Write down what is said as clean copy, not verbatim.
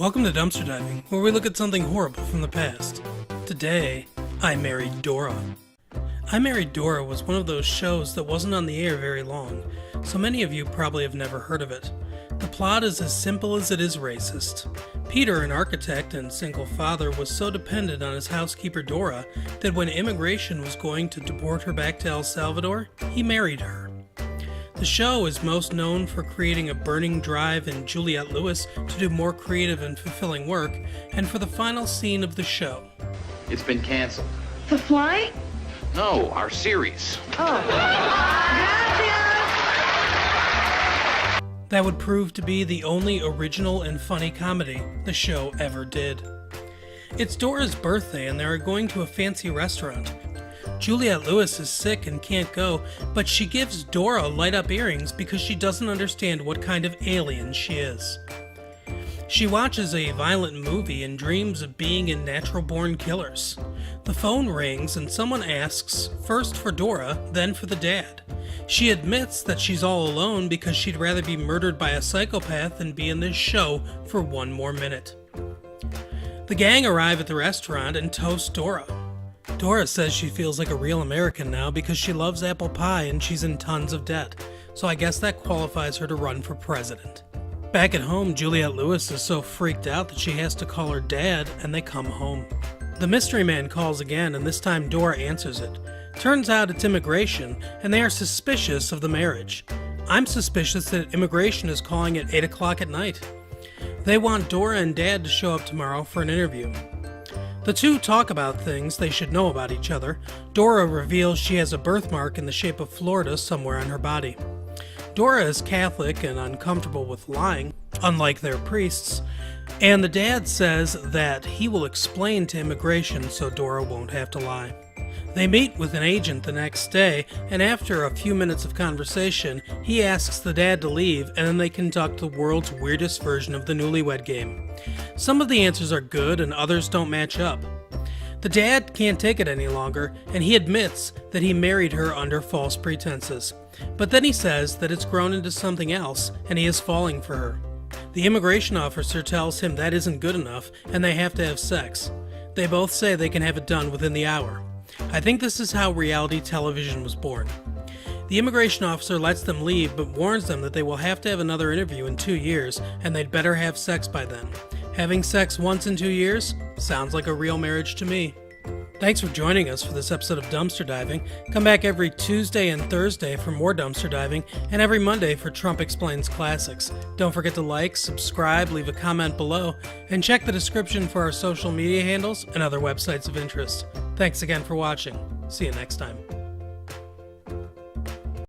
Welcome to Dumpster Diving, where we look at something horrible from the past. Today, I Married Dora. I Married Dora was one of those shows that wasn't on the air very long, so many of you probably have never heard of it. The plot is as simple as it is racist. Peter, an architect and single father, was so dependent on his housekeeper Dora that when immigration was going to deport her back to El Salvador, he married her. The show is most known for creating a burning drive in Juliette Lewis to do more creative and fulfilling work, and for the final scene of the show. It's been canceled. The flight? No, our series. Oh. Gotcha! That would prove to be the only original and funny comedy the show ever did. It's Dora's birthday and they are going to a fancy restaurant. Juliette Lewis is sick and can't go, but she gives Dora light-up earrings because she doesn't understand what kind of alien she is. She watches a violent movie and dreams of being in Natural-Born Killers. The phone rings and someone asks, first for Dora, then for the dad. She admits that she's all alone because she'd rather be murdered by a psychopath than be in this show for one more minute. The gang arrive at the restaurant and toast Dora. Dora says she feels like a real American now because she loves apple pie and she's in tons of debt, so I guess that qualifies her to run for president. Back at home, Juliette Lewis is so freaked out that she has to call her dad, and they come home. The mystery man calls again, and this time Dora answers it. Turns out it's immigration, and they are suspicious of the marriage. I'm suspicious that immigration is calling at 8 o'clock at night. They want Dora and Dad to show up tomorrow for an interview. The two talk about things they should know about each other. Dora reveals she has a birthmark in the shape of Florida somewhere on her body. Dora is Catholic and uncomfortable with lying, unlike their priests, and the dad says that he will explain to immigration so Dora won't have to lie. They meet with an agent the next day, and after a few minutes of conversation, he asks the dad to leave, and then they conduct the world's weirdest version of the newlywed game. Some of the answers are good, and others don't match up. The dad can't take it any longer, and he admits that he married her under false pretenses. But then he says that it's grown into something else, and he is falling for her. The immigration officer tells him that isn't good enough, and they have to have sex. They both say they can have it done within the hour. I think this is how reality television was born. The immigration officer lets them leave, but warns them that they will have to have another interview in 2 years, and they'd better have sex by then. Having sex once in 2 years? Sounds like a real marriage to me. Thanks for joining us for this episode of Dumpster Diving. Come back every Tuesday and Thursday for more Dumpster Diving, and every Monday for Trump Explains Classics. Don't forget to like, subscribe, leave a comment below, and check the description for our social media handles and other websites of interest. Thanks again for watching. See you next time.